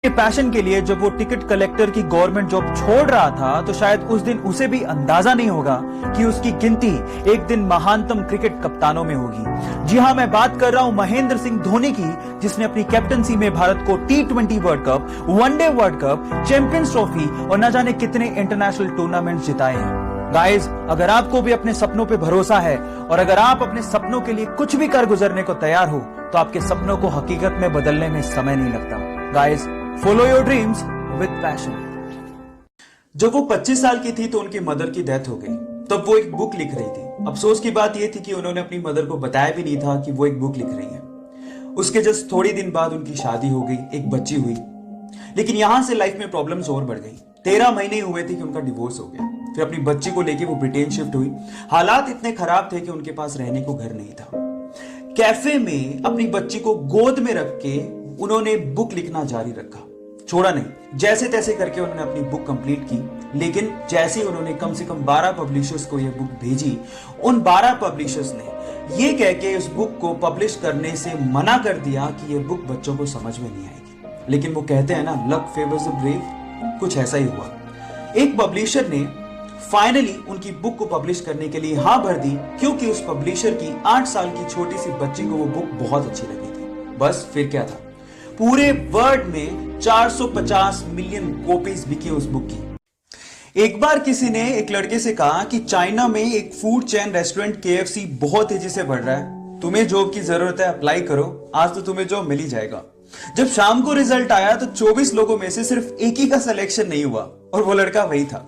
के पैशन के लिए जब वो टिकट कलेक्टर की गवर्नमेंट जॉब छोड़ रहा था तो शायद उस दिन उसे भी अंदाजा नहीं होगा कि उसकी गिनती एक दिन महानतम क्रिकेट कप्तानों में होगी। जी हां, मैं बात कर रहा हूं महेंद्र सिंह धोनी की, जिसने अपनी कैप्टनसी में भारत को T20 world cup, one day world cup, champions trophy और न जाने कितने इंटरनेशनल टूर्नामेंट जिताए हैं। गाइस, अगर आपको भी अपने सपनों पे भरोसा है और अगर आप अपने सपनों के लिए कुछ भी कर गुजरने को तैयार हो तो आपके सपनों को हकीकत में बदलने में समय नहीं लगता। Guys, follow your dreams with passion. जब वो 25 साल की थी तो उनकी मदर की डेथ हो गई। तब वो एक बुक लिख रही थी। अफसोस की बात यह थी कि उन्होंने अपनी मदर को बताया भी नहीं था कि वो एक बुक लिख रही है। उसके जस्ट थोड़ी दिन बाद उनकी शादी हो गई, एक बच्ची हुई। लेकिन यहां से लाइफ में प्रॉब्लम्स और बढ़ गई। 13 महीने हुए थे कि उनका डिवोर्स हो गया। फिर अपनी बच्ची को लेकर वो ब्रिटेन शिफ्ट हुई। हालात इतने खराब थे कि उनके पास रहने को घर नहीं था। कैफे में अपनी बच्ची को गोद में रख के उन्होंने बुक लिखना जारी रखा, छोड़ा नहीं। जैसे तैसे करके उन्होंने अपनी बुक कंप्लीट की। लेकिन जैसे उन्होंने कम से कम 12 पब्लिशर्स को यह बुक भेजी, उन 12 पब्लिशर्स ने ये कह के इस बुक को पब्लिश करने से मना कर दिया कि यह बुक बच्चों को समझ में नहीं आएगी। लेकिन वो कहते हैं ना, लक फेवर्स द ब्रेव, कुछ ऐसा ही हुआ। एक पब्लिशर ने फाइनली उनकी बुक को पब्लिश करने के लिए हाँ भर दी, क्योंकि उस पब्लिशर की 8 साल की छोटी सी बच्ची को वो बुक बहुत अच्छी लगी थी। बस फिर क्या था, पूरे वर्ल्ड में 450 मिलियन कॉपीज बिकी उस बुक की। एक बार किसी ने एक लड़के से कहा कि चाइना में एक फूड चेन रेस्टोरेंट KFC बहुत तेजी से बढ़ रहा है, तुम्हें जॉब की जरूरत है, अप्लाई करो, आज तो तुम्हें जॉब मिल ही जाएगा। जब शाम को रिजल्ट आया तो 24 लोगों में से सिर्फ एक ही का सिलेक्शन नहीं हुआ और वो लड़का वही था।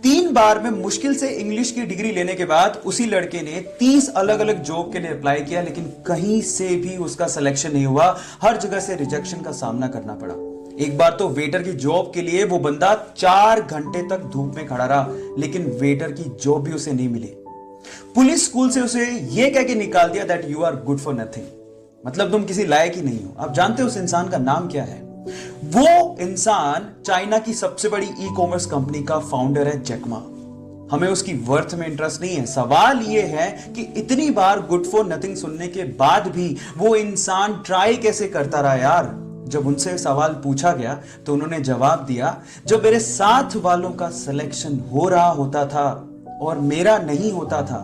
3 बार में मुश्किल से इंग्लिश की डिग्री लेने के बाद उसी लड़के ने 30 अलग अलग जॉब के लिए अप्लाई किया, लेकिन कहीं से भी उसका सिलेक्शन नहीं हुआ। हर जगह से रिजेक्शन का सामना करना पड़ा। एक बार तो वेटर की जॉब के लिए वो बंदा 4 घंटे तक धूप में खड़ा रहा, लेकिन वेटर की जॉब भी उसे नहीं मिली। पुलिस स्कूल से उसे यह कह के निकाल दिया that you are good for nothing, मतलब तुम किसी लायक ही नहीं हो। आप जानते हो उस इंसान का नाम क्या है? वो इंसान चाइना की सबसे बड़ी ई-कॉमर्स कंपनी का फाउंडर है, जैक मा। हमें उसकी वर्थ में इंटरेस्ट नहीं है। सवाल यह है कि इतनी बार गुड फॉर नथिंग सुनने के बाद भी वो इंसान ट्राई कैसे करता रहा यार। जब उनसे सवाल पूछा गया तो उन्होंने जवाब दिया, जब मेरे साथ वालों का सिलेक्शन हो रहा होता था और मेरा नहीं होता था,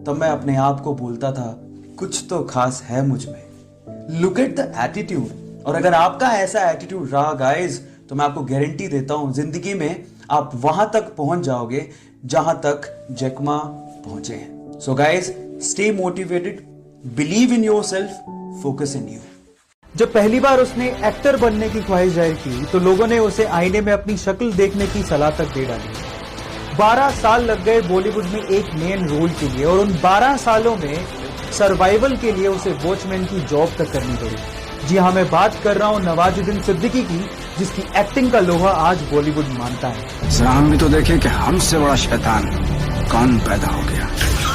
तब मैं अपने आप को बोलता था कुछ तो खास है मुझ में। Look at the attitude. और अगर आपका ऐसा एटीट्यूड रहा गाइस, तो मैं आपको गारंटी देता हूं जिंदगी में आप वहां तक पहुंच जाओगे जहां तक जैक मा पहुंचे हैं। So guys, stay motivated, believe in yourself, focus in you. जब पहली बार उसने एक्टर बनने की ख्वाहिश जाहिर की तो लोगों ने उसे आईने में अपनी शक्ल देखने की सलाह तक दे डाली। 12 साल लग गए बॉलीवुड में एक मेन रोल के लिए और उन 12 सालों में सर्वाइवल के लिए उसे वॉचमैन की जॉब तक करनी पड़ी। जी हां, मैं बात कर रहा हूं नवाजुद्दीन सिद्दीकी की, जिसकी एक्टिंग का लोहा आज बॉलीवुड मानता है। जरा हम भी तो देखें कि हमसे बड़ा शैतान कौन पैदा हो गया।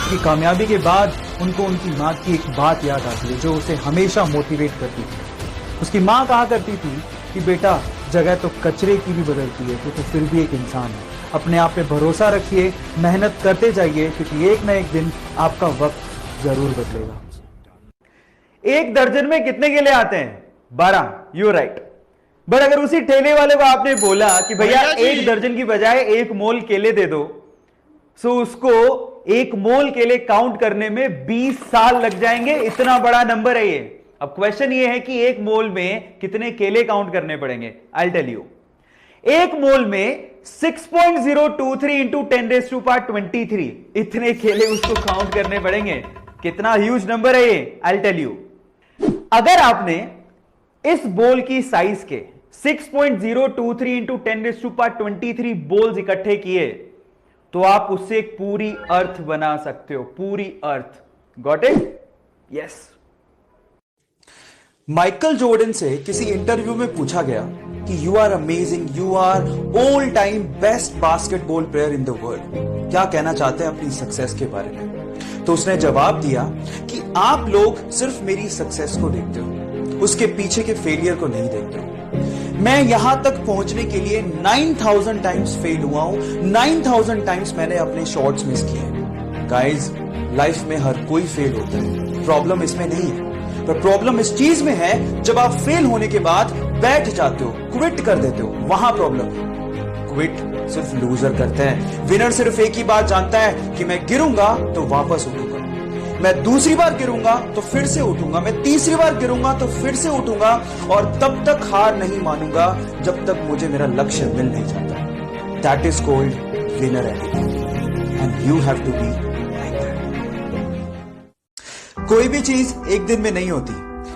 की कामयाबी के बाद उनको उनकी माँ की एक बात याद आती है जो उसे हमेशा मोटिवेट करती थी। उसकी माँ कहा करती थी कि बेटा, जगह तो कचरे की भी बदलती है, तो फिर भी एक इंसान है। अपने आप पे भरोसा रखिए, मेहनत करते जाइए, क्योंकि एक ना एक दिन आपका वक्त जरूर बदलेगा। एक दर्जन में कितने केले आते हैं? 12। You right. बट अगर उसी ठेले वाले को आपने बोला कि भैया एक दर्जन की बजाय 1 मोल केले दे दो, सो उसको 1 मोल केले काउंट करने में 20 साल लग जाएंगे। इतना बड़ा नंबर है ये। अब क्वेश्चन ये है कि 1 मोल में कितने केले काउंट करने पड़ेंगे। आई टेल यू, 1 मोल में 6.023 इंटू 10⁻23 इतने केले उसको काउंट करने पड़ेंगे। कितना ह्यूज नंबर है ये, आई टेल यू। अगर आपने इस बोल की साइज के 6.023 इंटू 10⁻23 बोल्स इकट्ठे किए तो आप उससे एक पूरी अर्थ बना सकते हो, पूरी earth. Got it? Yes. Michael Jordan से किसी इंटरव्यू में पूछा गया कि you are amazing, you are all time best basketball player in the world, क्या कहना चाहते हैं अपनी सक्सेस के बारे में? तो उसने जवाब दिया कि आप लोग सिर्फ मेरी सक्सेस को देखते हो, उसके पीछे के फेलियर को नहीं देखते हो। मैं यहां तक पहुंचने के लिए 9000 टाइम्स फेल हुआ हूं, 9000 टाइम्स मैंने अपने शॉट्स मिस किए। गाइस, लाइफ में हर कोई फेल होता है, प्रॉब्लम इसमें नहीं है। पर प्रॉब्लम इस चीज में है, जब आप फेल होने के बाद बैठ जाते हो, क्विट कर देते हो, वहां प्रॉब्लम है। क्विट सिर्फ लूजर करते हैं। विनर सिर्फ एक ही बात जानता है कि मैं गिरूंगा तो वापस उठूंगा, मैं दूसरी बार गिरूंगा तो फिर से उठूंगा, मैं तीसरी बार गिरूंगा तो फिर से उठूंगा, और तब तक हार नहीं मानूंगा जब तक मुझे मेरा लक्ष्य मिल नहीं जाता। That is called winner attitude and you have to be like that. कोई भी चीज एक दिन में नहीं होती,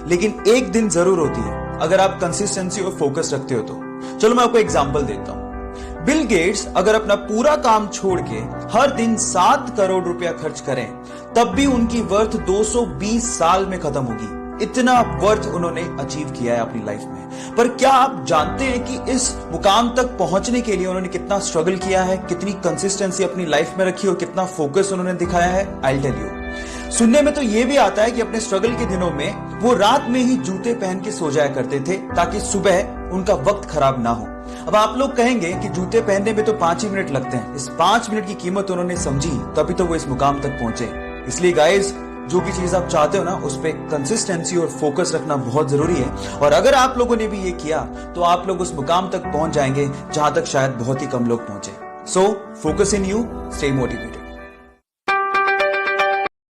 लेकिन एक दिन जरूर होती है अगर आप कंसिस्टेंसी और फोकस रखते हो तो। चलो मैं आपको एग्जांपल देता हूं। बिल गेट्स अगर अपना पूरा काम छोड़ के हर दिन 7 करोड़ रुपया खर्च करें, तब भी उनकी वर्थ 220 साल में खत्म होगी। इतना वर्थ उन्होंने अचीव किया है अपनी लाइफ में। पर क्या आप जानते हैं कि इस मुकाम तक पहुंचने के लिए उन्होंने कितना स्ट्रगल किया है, कितनी कंसिस्टेंसी अपनी लाइफ में रखी और कितना फोकस उन्होंने दिखाया है? I tell you. सुनने में तो यह भी आता है कि अपने स्ट्रगल के दिनों में वो रात में ही जूते पहन के सो जाया करते थे ताकि सुबह उनका वक्त खराब ना हो। अब आप लोग कहेंगे कि जूते पहनने में तो 5 ही मिनट लगते हैं। इस 5 मिनट की कीमत उन्होंने समझी, तभी तो वो इस मुकाम तक पहुंचे। इसलिए गाइस, जो भी चीज आप चाहते हो ना, उस पर कंसिस्टेंसी और फोकस रखना बहुत जरूरी है। और अगर आप लोगों ने भी ये किया तो आप लोग उस मुकाम तक पहुंच जाएंगे जहां तक शायद बहुत ही कम लोग पहुंचे। So focus in you, stay motivated.